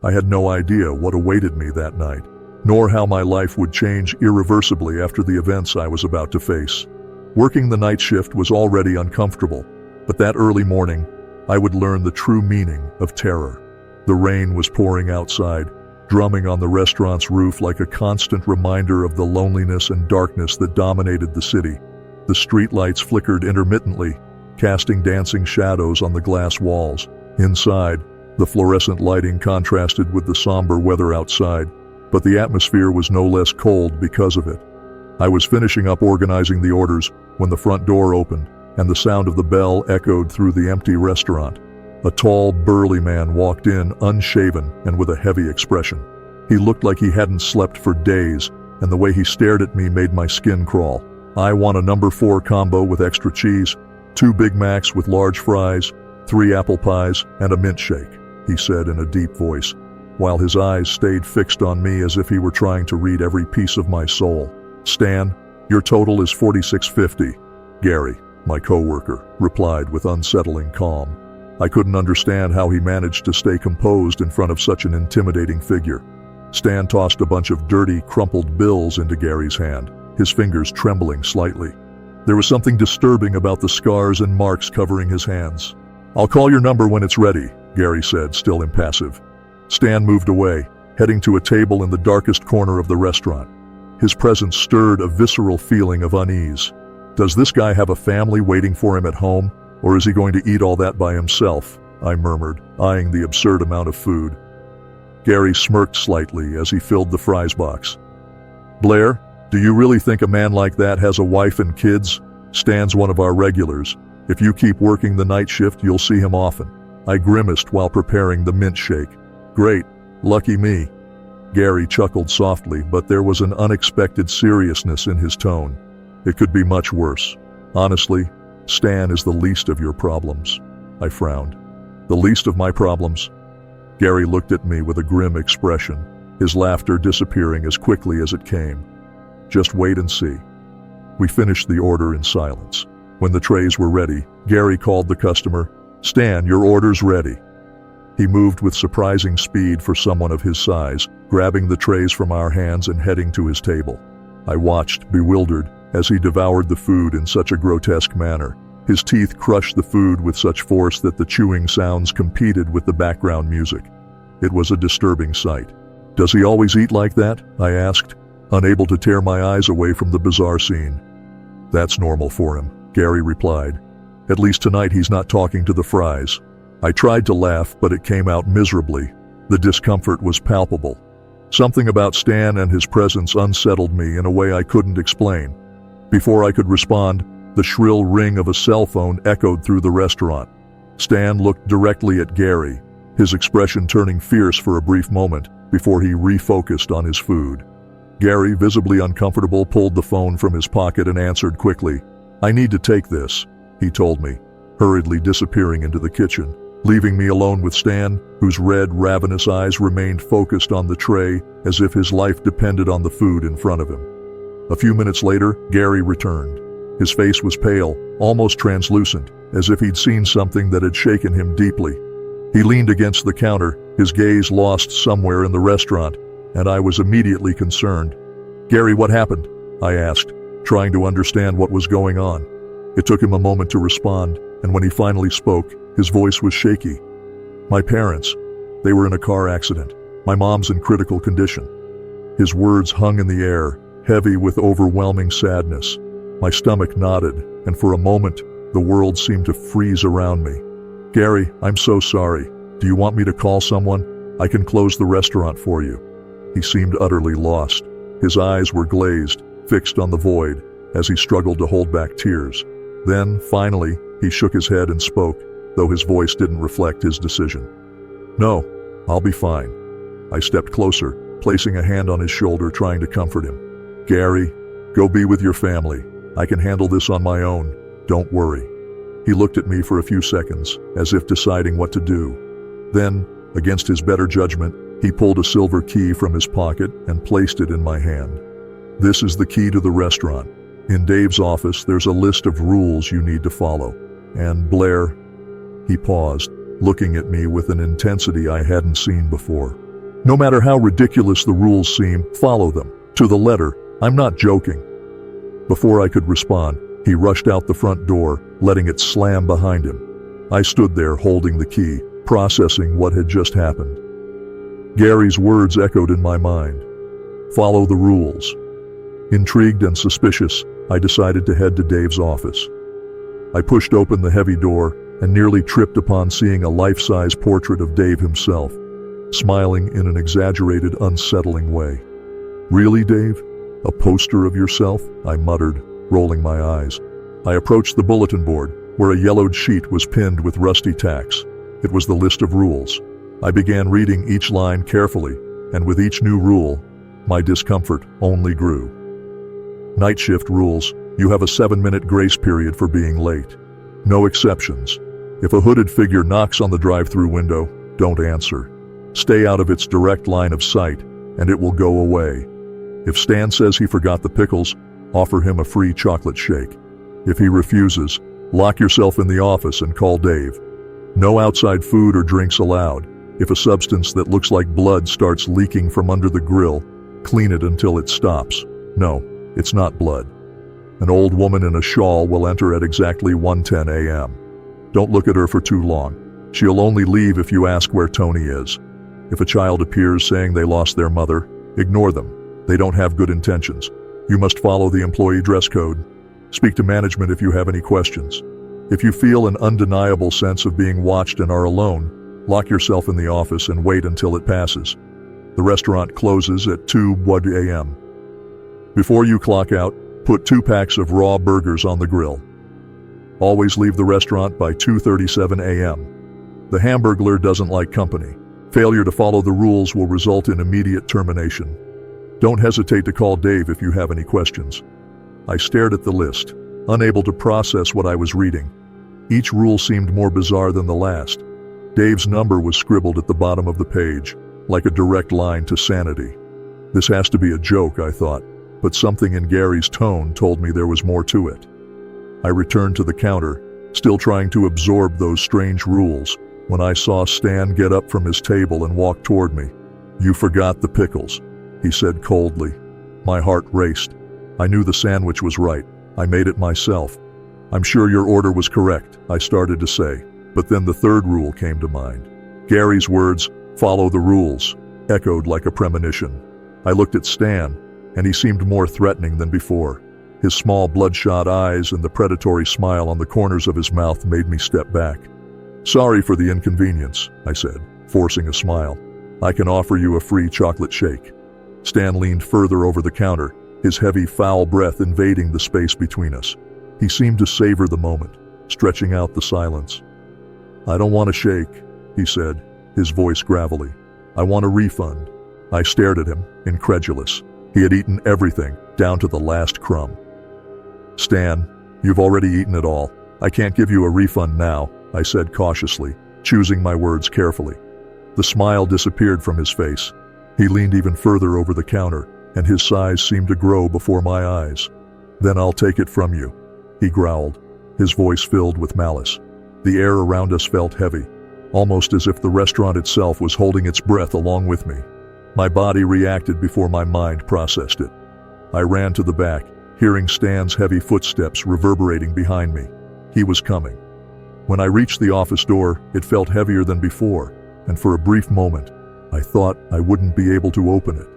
I had no idea what awaited me that night, nor how my life would change irreversibly after the events I was about to face. Working the night shift was already uncomfortable, but that early morning, I would learn the true meaning of terror. The rain was pouring outside, drumming on the restaurant's roof like a constant reminder of the loneliness and darkness that dominated the city. The streetlights flickered intermittently, casting dancing shadows on the glass walls. Inside, the fluorescent lighting contrasted with the somber weather outside, but the atmosphere was no less cold because of it. I was finishing up organizing the orders when the front door opened, and the sound of the bell echoed through the empty restaurant. A tall, burly man walked in, unshaven and with a heavy expression. He looked like he hadn't slept for days, and the way he stared at me made my skin crawl. "I want a number 4 combo with extra cheese, 2 Big Macs with large fries, 3 apple pies, and a mint shake," he said in a deep voice, while his eyes stayed fixed on me as if he were trying to read every piece of my soul. "Stan, your total is $46.50. Gary, my coworker, replied with unsettling calm. I couldn't understand how he managed to stay composed in front of such an intimidating figure. Stan tossed a bunch of dirty, crumpled bills into Gary's hand, his fingers trembling slightly. There was something disturbing about the scars and marks covering his hands. "I'll call your number when it's ready," Gary said, still impassive. Stan moved away, heading to a table in the darkest corner of the restaurant. His presence stirred a visceral feeling of unease. Does this guy have a family waiting for him at home, or is he going to eat all that by himself? I murmured, eyeing the absurd amount of food. Gary smirked slightly as he filled the fries box. "Blair, do you really think a man like that has a wife and kids? Stan's one of our regulars. If you keep working the night shift, you'll see him often." I grimaced while preparing the mint shake. "Great, lucky me." Gary chuckled softly, but there was an unexpected seriousness in his tone. "It could be much worse. Honestly, Stan is the least of your problems." I frowned. "The least of my problems?" Gary looked at me with a grim expression, his laughter disappearing as quickly as it came. "Just wait and see." We finished the order in silence. When the trays were ready, Gary called the customer. "Stan, your order's ready." He moved with surprising speed for someone of his size, grabbing the trays from our hands and heading to his table. I watched, bewildered, as he devoured the food in such a grotesque manner. His teeth crushed the food with such force that the chewing sounds competed with the background music. It was a disturbing sight. "Does he always eat like that?" I asked, unable to tear my eyes away from the bizarre scene. "That's normal for him," Gary replied. "At least tonight he's not talking to the fries." I tried to laugh, but it came out miserably. The discomfort was palpable. Something about Stan and his presence unsettled me in a way I couldn't explain. Before I could respond, the shrill ring of a cell phone echoed through the restaurant. Stan looked directly at Gary, his expression turning fierce for a brief moment before he refocused on his food. Gary, visibly uncomfortable, pulled the phone from his pocket and answered quickly. "I need to take this," he told me, hurriedly disappearing into the kitchen, leaving me alone with Stan, whose red, ravenous eyes remained focused on the tray as if his life depended on the food in front of him. A few minutes later, Gary returned. His face was pale, almost translucent, as if he'd seen something that had shaken him deeply. He leaned against the counter, his gaze lost somewhere in the restaurant, and I was immediately concerned. "Gary, what happened?" I asked, trying to understand what was going on. It took him a moment to respond, and when he finally spoke, his voice was shaky. "My parents, they were in a car accident. My mom's in critical condition." His words hung in the air, heavy with overwhelming sadness. My stomach knotted, and for a moment, the world seemed to freeze around me. "Gary, I'm so sorry. Do you want me to call someone? I can close the restaurant for you." He seemed utterly lost. His eyes were glazed, fixed on the void, as he struggled to hold back tears. Then, finally, he shook his head and spoke, though his voice didn't reflect his decision. "No, I'll be fine." I stepped closer, placing a hand on his shoulder, trying to comfort him. "Gary, go be with your family. I can handle this on my own. Don't worry." He looked at me for a few seconds, as if deciding what to do. Then, against his better judgment, he pulled a silver key from his pocket and placed it in my hand. "This is the key to the restaurant. In Dave's office, there's a list of rules you need to follow. And Blair..." He paused, looking at me with an intensity I hadn't seen before. No matter how ridiculous the rules seem, follow them. To the letter. I'm not joking. Before I could respond, he rushed out the front door, letting it slam behind him. I stood there holding the key, processing what had just happened. Gary's words echoed in my mind. Follow the rules. Intrigued and suspicious, I decided to head to Dave's office. I pushed open the heavy door and nearly tripped upon seeing a life-size portrait of Dave himself, smiling in an exaggerated, unsettling way. Really, Dave? A poster of yourself? I muttered, rolling my eyes. I approached the bulletin board, where a yellowed sheet was pinned with rusty tacks. It was the list of rules. I began reading each line carefully, and with each new rule, my discomfort only grew. Night shift rules. You have a 7-minute grace period for being late. No exceptions. If a hooded figure knocks on the drive-through window, don't answer. Stay out of its direct line of sight, and it will go away. If Stan says he forgot the pickles, offer him a free chocolate shake. If he refuses, lock yourself in the office and call Dave. No outside food or drinks allowed. If a substance that looks like blood starts leaking from under the grill, clean it until it stops. No, it's not blood. An old woman in a shawl will enter at exactly 1:10 a.m. Don't look at her for too long. She'll only leave if you ask where Tony is. If a child appears saying they lost their mother, ignore them. They don't have good intentions. You must follow the employee dress code. Speak to management if you have any questions. If you feel an undeniable sense of being watched and are alone, lock yourself in the office and wait until it passes. The restaurant closes at 2 a.m. Before you clock out, put 2 packs of raw burgers on the grill. Always leave the restaurant by 2:37 a.m. The Hamburglar doesn't like company. Failure to follow the rules will result in immediate termination. Don't hesitate to call Dave if you have any questions. I stared at the list, unable to process what I was reading. Each rule seemed more bizarre than the last. Dave's number was scribbled at the bottom of the page, like a direct line to sanity. This has to be a joke, I thought, but something in Gary's tone told me there was more to it. I returned to the counter, still trying to absorb those strange rules, when I saw Stan get up from his table and walk toward me. You forgot the pickles, he said coldly. My heart raced. I knew the sandwich was right. I made it myself. I'm sure your order was correct, I started to say, but then the third rule came to mind. Gary's words, follow the rules, echoed like a premonition. I looked at Stan, and he seemed more threatening than before. His small bloodshot eyes and the predatory smile on the corners of his mouth made me step back. Sorry for the inconvenience, I said, forcing a smile. I can offer you a free chocolate shake. Stan leaned further over the counter, his heavy, foul breath invading the space between us. He seemed to savor the moment, stretching out the silence. I don't want a shake, he said, his voice gravelly. I want a refund. I stared at him, incredulous. He had eaten everything, down to the last crumb. Stan, you've already eaten it all. I can't give you a refund now, I said cautiously, choosing my words carefully. The smile disappeared from his face. He leaned even further over the counter, and his size seemed to grow before my eyes. Then I'll take it from you, he growled, his voice filled with malice. The air around us felt heavy, almost as if the restaurant itself was holding its breath along with me. My body reacted before my mind processed it. I ran to the back, hearing Stan's heavy footsteps reverberating behind me. He was coming. When I reached the office door, it felt heavier than before, and for a brief moment, I thought I wouldn't be able to open it.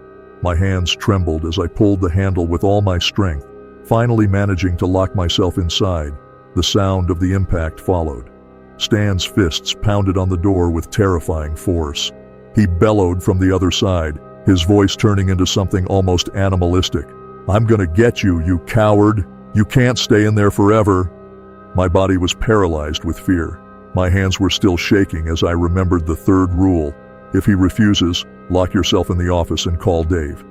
My hands trembled as I pulled the handle with all my strength, finally managing to lock myself inside. The sound of the impact followed. Stan's fists pounded on the door with terrifying force. He bellowed from the other side, his voice turning into something almost animalistic. I'm gonna get you, you coward! You can't stay in there forever! My body was paralyzed with fear. My hands were still shaking as I remembered the third rule. If he refuses, lock yourself in the office and call Dave.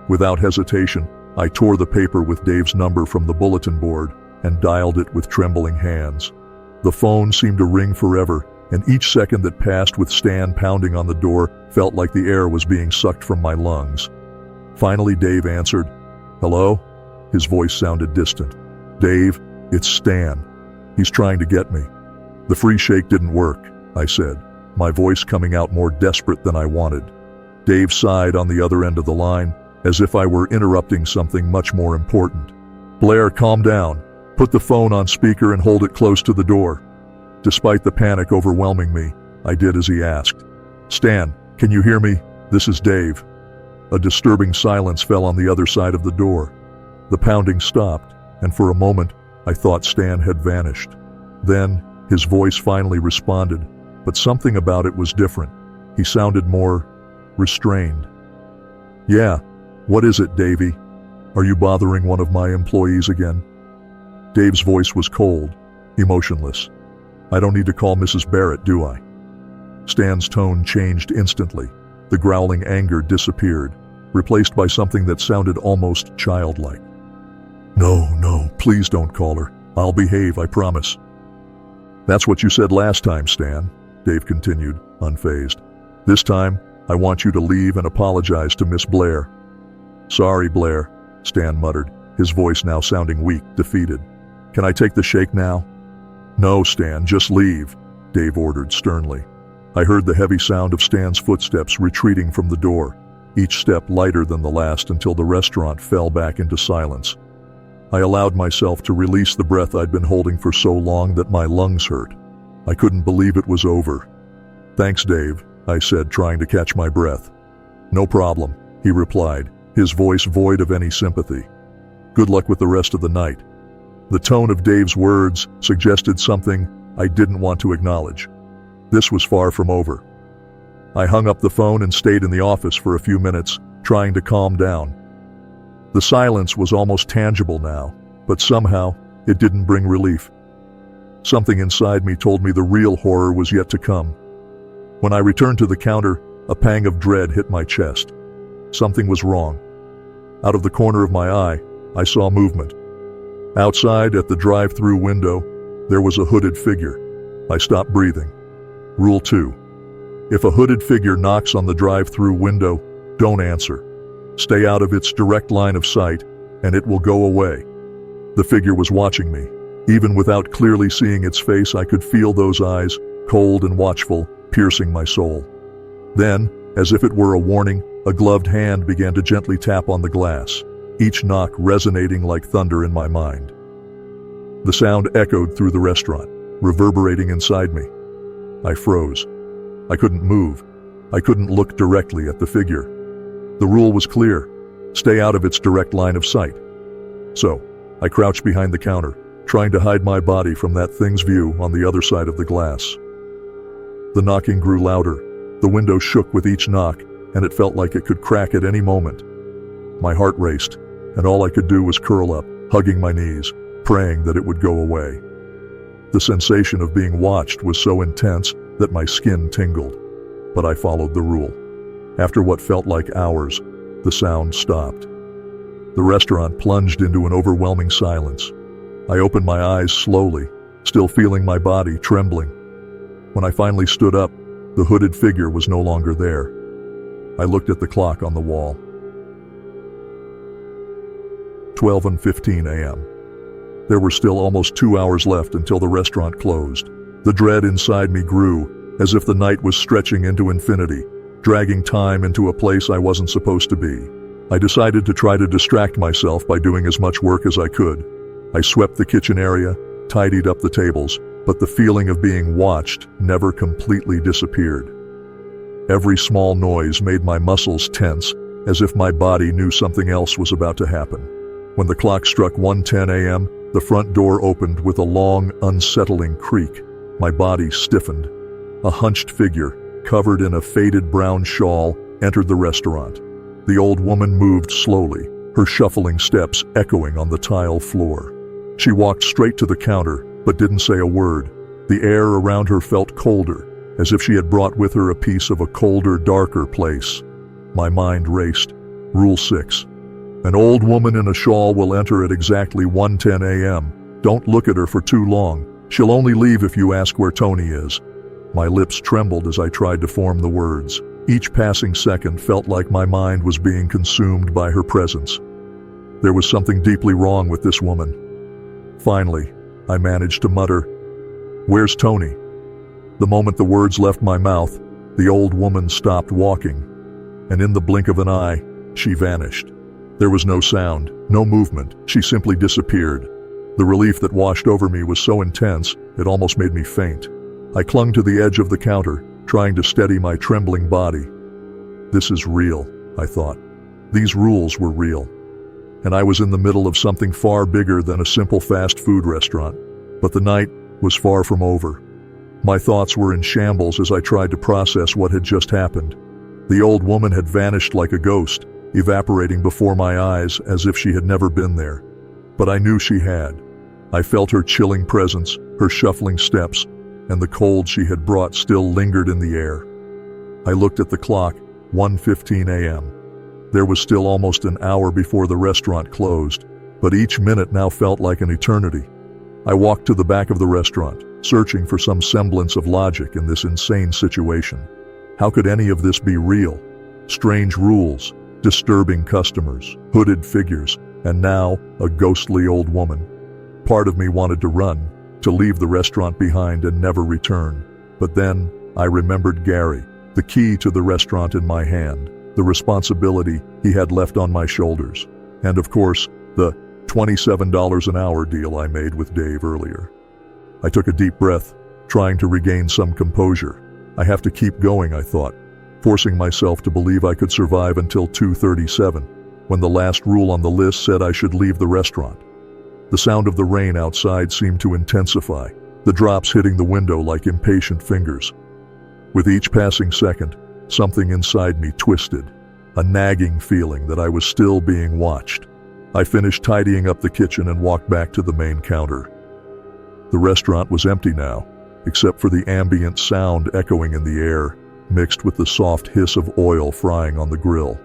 Without hesitation, I tore the paper with Dave's number from the bulletin board and dialed it with trembling hands. The phone seemed to ring forever, and each second that passed with Stan pounding on the door felt like the air was being sucked from my lungs. Finally, Dave answered. Hello? His voice sounded distant. Dave, it's Stan. He's trying to get me. The free shake didn't work, I said, my voice coming out more desperate than I wanted. Dave sighed on the other end of the line, as if I were interrupting something much more important. Blair, calm down. Put the phone on speaker and hold it close to the door. Despite the panic overwhelming me, I did as he asked. Stan, can you hear me? This is Dave. A disturbing silence fell on the other side of the door. The pounding stopped, and for a moment, I thought Stan had vanished. Then, his voice finally responded, but something about it was different. He sounded more restrained. Yeah, what is it, Davey? Are you bothering one of my employees again? Dave's voice was cold, emotionless. I don't need to call Mrs. Barrett, do I? Stan's tone changed instantly. The growling anger disappeared, replaced by something that sounded almost childlike. No, please don't call her. I'll behave, I promise. That's what you said last time, Stan, Dave continued, unfazed. This time, I want you to leave and apologize to Miss Blair. Sorry, Blair, Stan muttered, his voice now sounding weak, defeated. Can I take the shake now? No, Stan, just leave, Dave ordered sternly. I heard the heavy sound of Stan's footsteps retreating from the door, each step lighter than the last until the restaurant fell back into silence. I allowed myself to release the breath I'd been holding for so long that my lungs hurt. I couldn't believe it was over. Thanks, Dave, I said, trying to catch my breath. No problem, he replied, his voice void of any sympathy. Good luck with the rest of the night. The tone of Dave's words suggested something I didn't want to acknowledge. This was far from over. I hung up the phone and stayed in the office for a few minutes, trying to calm down. The silence was almost tangible now, but somehow it didn't bring relief. Something inside me told me the real horror was yet to come. When I returned to the counter, a pang of dread hit my chest. Something was wrong. Out of the corner of my eye, I saw movement. Outside, at the drive-through window, there was a hooded figure. I stopped breathing. Rule 2. If a hooded figure knocks on the drive-through window, don't answer. Stay out of its direct line of sight, and it will go away. The figure was watching me. Even without clearly seeing its face, I could feel those eyes, cold and watchful, piercing my soul. Then, as if it were a warning, a gloved hand began to gently tap on the glass, each knock resonating like thunder in my mind. The sound echoed through the restaurant, reverberating inside me. I froze. I couldn't move. I couldn't look directly at the figure. The rule was clear: stay out of its direct line of sight. So, I crouched behind the counter, trying to hide my body from that thing's view on the other side of the glass. The knocking grew louder. The window shook with each knock, and it felt like it could crack at any moment. My heart raced, and all I could do was curl up, hugging my knees, praying that it would go away. The sensation of being watched was so intense that my skin tingled, but I followed the rule. After what felt like hours, the sound stopped. The restaurant plunged into an overwhelming silence. I opened my eyes slowly, still feeling my body trembling. When I finally stood up, the hooded figure was no longer there. I looked at the clock on the wall. 12:15 a.m. There were still almost 2 hours left until the restaurant closed. The dread inside me grew, as if the night was stretching into infinity, dragging time into a place I wasn't supposed to be. I decided to try to distract myself by doing as much work as I could. I swept the kitchen area, tidied up the tables, but the feeling of being watched never completely disappeared. Every small noise made my muscles tense, as if my body knew something else was about to happen. When the clock struck 1:10 a.m., the front door opened with a long, unsettling creak. My body stiffened. A hunched figure, covered in a faded brown shawl, entered the restaurant. The old woman moved slowly, her shuffling steps echoing on the tile floor. She walked straight to the counter, but didn't say a word. The air around her felt colder, as if she had brought with her a piece of a colder, darker place. My mind raced. Rule 6. An old woman in a shawl will enter at exactly 1:10 a.m. Don't look at her for too long. She'll only leave if you ask where Tony is. My lips trembled as I tried to form the words. Each passing second felt like my mind was being consumed by her presence. There was something deeply wrong with this woman. Finally, I managed to mutter, "Where's Tony?" The moment the words left my mouth, the old woman stopped walking. and in the blink of an eye, she vanished. There was no sound, no movement, she simply disappeared. The relief that washed over me was so intense, it almost made me faint. I clung to the edge of the counter, trying to steady my trembling body. This is real, I thought. These rules were real. And I was in the middle of something far bigger than a simple fast food restaurant. But the night was far from over. My thoughts were in shambles as I tried to process what had just happened. The old woman had vanished like a ghost, evaporating before my eyes as if she had never been there. But I knew she had. I felt her chilling presence, her shuffling steps, and the cold she had brought still lingered in the air. I looked at the clock, 1:15 a.m. There was still almost an hour before the restaurant closed, but each minute now felt like an eternity. I walked to the back of the restaurant, searching for some semblance of logic in this insane situation. How could any of this be real? Strange rules, disturbing customers, hooded figures, and now a ghostly old woman. Part of me wanted to run, to leave the restaurant behind and never return. But then I remembered Gary, the key to the restaurant in my hand, the responsibility he had left on my shoulders, and of course, the $27 an hour deal I made with Dave earlier. I took a deep breath, trying to regain some composure. I have to keep going, I thought, forcing myself to believe I could survive until 2:37, when the last rule on the list said I should leave the restaurant. The sound of the rain outside seemed to intensify, the drops hitting the window like impatient fingers. With each passing second, something inside me twisted, a nagging feeling that I was still being watched. I finished tidying up the kitchen and walked back to the main counter. The restaurant was empty now, except for the ambient sound echoing in the air, mixed with the soft hiss of oil frying on the grill.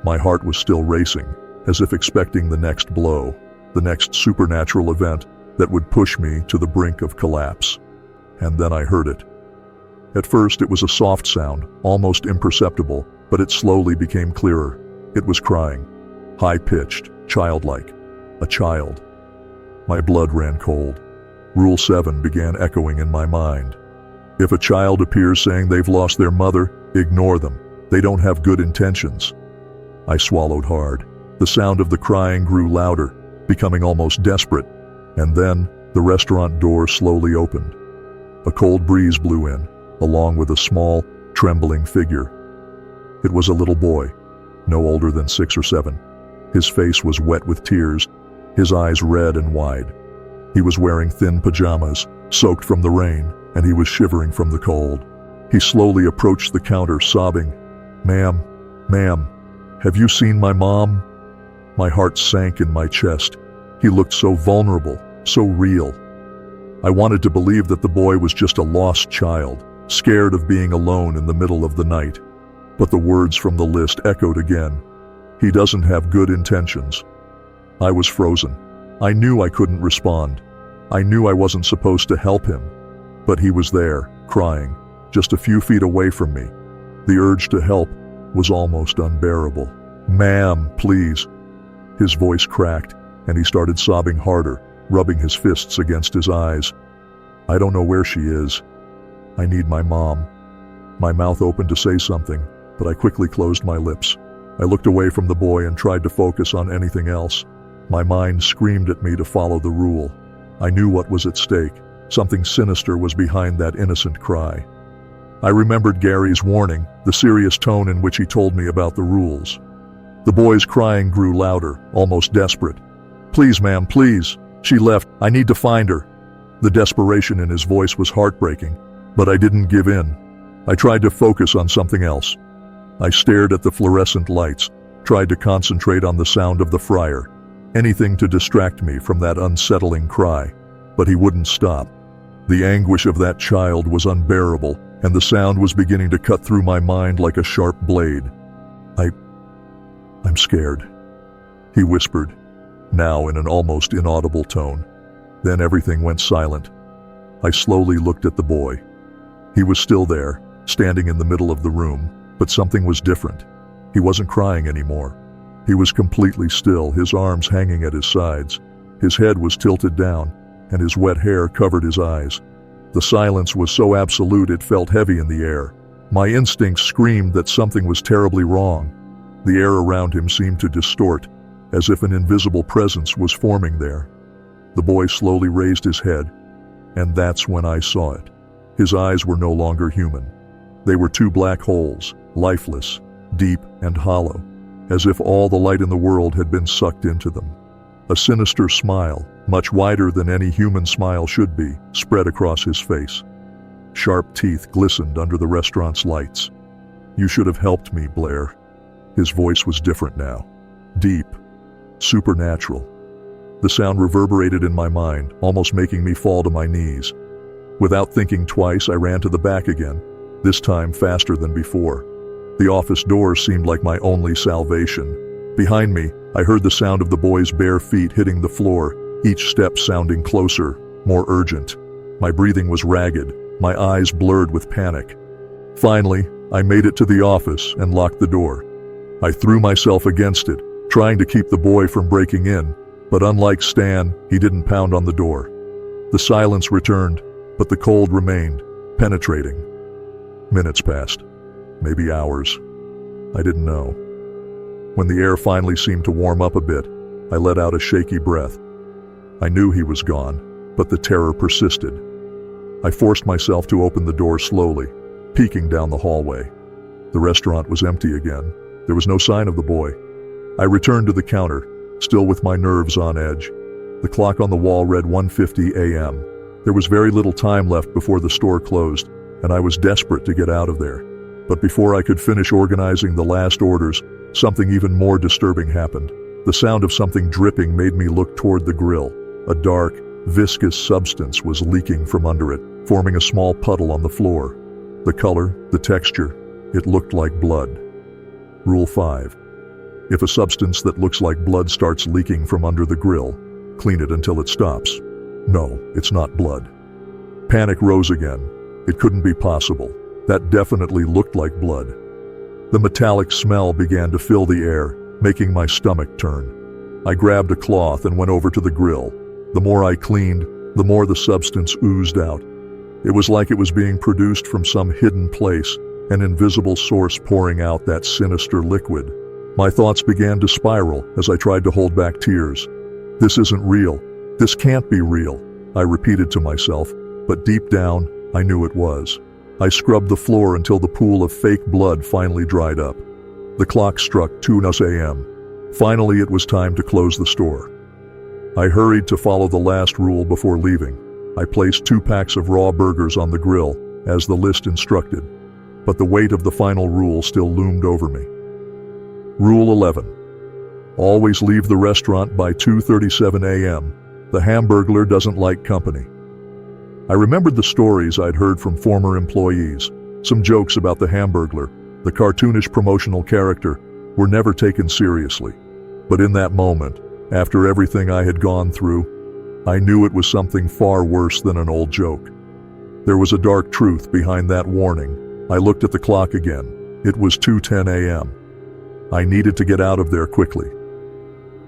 My heart was still racing, as if expecting the next blow, the next supernatural event that would push me to the brink of collapse. And then I heard it. At first it was a soft sound, almost imperceptible, but it slowly became clearer. It was crying, high-pitched, childlike, a child. My blood ran cold. Rule 7 began echoing in my mind. If a child appears saying they've lost their mother, ignore them. They don't have good intentions. I swallowed hard. The sound of the crying grew louder, becoming almost desperate, and then the restaurant door slowly opened. A cold breeze blew in, along with a small, trembling figure. It was a little boy, no older than 6 or 7. His face was wet with tears, his eyes red and wide. He was wearing thin pajamas, soaked from the rain, and he was shivering from the cold. He slowly approached the counter, sobbing, "Ma'am, have you seen my mom?" My heart sank in my chest. He looked so vulnerable, so real. I wanted to believe that the boy was just a lost child, scared of being alone in the middle of the night. But the words from the list echoed again. He doesn't have good intentions. I was frozen. I knew I couldn't respond. I knew I wasn't supposed to help him. But he was there, crying, just a few feet away from me. The urge to help was almost unbearable. "Ma'am, please." His voice cracked, and he started sobbing harder, rubbing his fists against his eyes. "I don't know where she is. I need my mom." My mouth opened to say something, but I quickly closed my lips. I looked away from the boy and tried to focus on anything else. My mind screamed at me to follow the rule. I knew what was at stake. Something sinister was behind that innocent cry. I remembered Gary's warning, the serious tone in which he told me about the rules. The boy's crying grew louder, almost desperate. "Please, ma'am, please. She left. I need to find her." The desperation in his voice was heartbreaking, but I didn't give in. I tried to focus on something else. I stared at the fluorescent lights, tried to concentrate on the sound of the fryer, anything to distract me from that unsettling cry, but he wouldn't stop. The anguish of that child was unbearable, and the sound was beginning to cut through my mind like a sharp blade. I'm scared," he whispered, now in an almost inaudible tone. Then everything went silent. I slowly looked at the boy. He was still there, standing in the middle of the room, but something was different. He wasn't crying anymore. He was completely still, his arms hanging at his sides. His head was tilted down, and his wet hair covered his eyes. The silence was so absolute it felt heavy in the air. My instincts screamed that something was terribly wrong. The air around him seemed to distort, as if an invisible presence was forming there. The boy slowly raised his head, and that's when I saw it. His eyes were no longer human. They were two black holes, lifeless, deep and hollow, as if all the light in the world had been sucked into them. A sinister smile, much wider than any human smile should be, spread across his face. Sharp teeth glistened under the restaurant's lights. "You should have helped me, Blair." His voice was different now. Deep. Supernatural. The sound reverberated in my mind, almost making me fall to my knees. Without thinking twice, I ran to the back again, this time faster than before. The office door seemed like my only salvation. Behind me, I heard the sound of the boy's bare feet hitting the floor, each step sounding closer, more urgent. My breathing was ragged, my eyes blurred with panic. Finally, I made it to the office and locked the door. I threw myself against it, trying to keep the boy from breaking in, but unlike Stan, he didn't pound on the door. The silence returned, but the cold remained, penetrating. Minutes passed, maybe hours. I didn't know. When the air finally seemed to warm up a bit, I let out a shaky breath. I knew he was gone, but the terror persisted. I forced myself to open the door slowly, peeking down the hallway. The restaurant was empty again. There was no sign of the boy. I returned to the counter, still with my nerves on edge. The clock on the wall read 1:50 a.m. There was very little time left before the store closed, and I was desperate to get out of there. But before I could finish organizing the last orders, something even more disturbing happened. The sound of something dripping made me look toward the grill. A dark, viscous substance was leaking from under it, forming a small puddle on the floor. The color, the texture, it looked like blood. Rule 5. If a substance that looks like blood starts leaking from under the grill, clean it until it stops. No, it's not blood. Panic rose again. It couldn't be possible. That definitely looked like blood. The metallic smell began to fill the air, making my stomach turn. I grabbed a cloth and went over to the grill. The more I cleaned, the more the substance oozed out. It was like it was being produced from some hidden place, an invisible source pouring out that sinister liquid. My thoughts began to spiral as I tried to hold back tears. This isn't real. This can't be real, I repeated to myself, but deep down, I knew it was. I scrubbed the floor until the pool of fake blood finally dried up. The clock struck 2 a.m. Finally, it was time to close the store. I hurried to follow the last rule before leaving. I placed 2 packs of raw burgers on the grill, as the list instructed. But the weight of the final rule still loomed over me. Rule 11. Always leave the restaurant by 2:37 a.m. The Hamburglar doesn't like company. I remembered the stories I'd heard from former employees. Some jokes about the Hamburglar, the cartoonish promotional character, were never taken seriously. But in that moment, after everything I had gone through, I knew it was something far worse than an old joke. There was a dark truth behind that warning. I looked at the clock again. It was 2:10 a.m. I needed to get out of there quickly.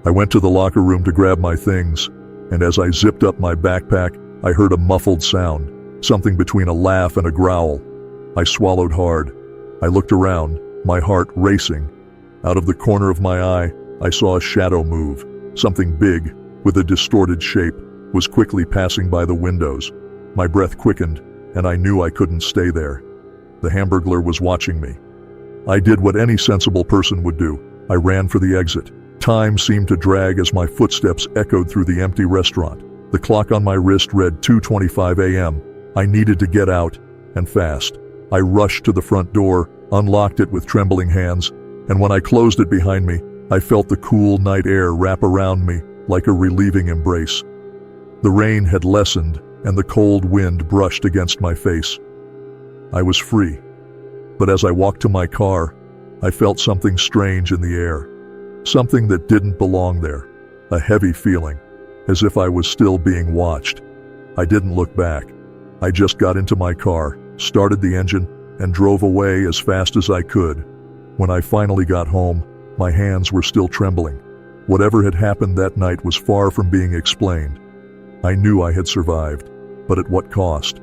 I went to the locker room to grab my things, and as I zipped up my backpack, I heard a muffled sound, something between a laugh and a growl. I swallowed hard. I looked around, my heart racing. Out of the corner of my eye, I saw a shadow move. Something big, with a distorted shape, was quickly passing by the windows. My breath quickened, and I knew I couldn't stay there. The Hamburglar was watching me. I did what any sensible person would do. I ran for the exit. Time seemed to drag as my footsteps echoed through the empty restaurant. The clock on my wrist read 2:25 a.m. I needed to get out, and fast. I rushed to the front door, unlocked it with trembling hands, and when I closed it behind me, I felt the cool night air wrap around me like a relieving embrace. The rain had lessened, and the cold wind brushed against my face. I was free. But as I walked to my car, I felt something strange in the air. Something that didn't belong there. A heavy feeling, as if I was still being watched. I didn't look back. I just got into my car, started the engine, and drove away as fast as I could. When I finally got home, my hands were still trembling. Whatever had happened that night was far from being explained. I knew I had survived, but at what cost?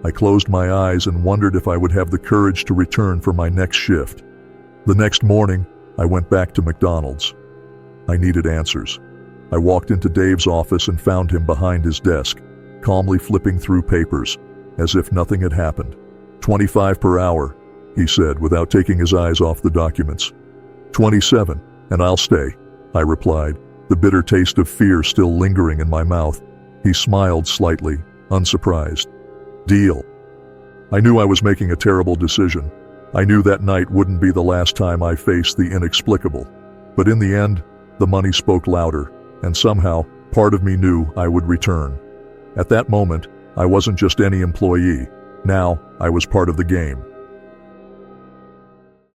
I closed my eyes and wondered if I would have the courage to return for my next shift. The next morning, I went back to McDonald's. I needed answers. I walked into Dave's office and found him behind his desk, calmly flipping through papers, as if nothing had happened. 25 per hour, he said without taking his eyes off the documents. 27, and I'll stay, I replied, the bitter taste of fear still lingering in my mouth. He smiled slightly, unsurprised. Deal. I knew I was making a terrible decision. I knew that night wouldn't be the last time I faced the inexplicable. But in the end, the money spoke louder, and somehow, part of me knew I would return. At that moment, I wasn't just any employee. Now, I was part of the game.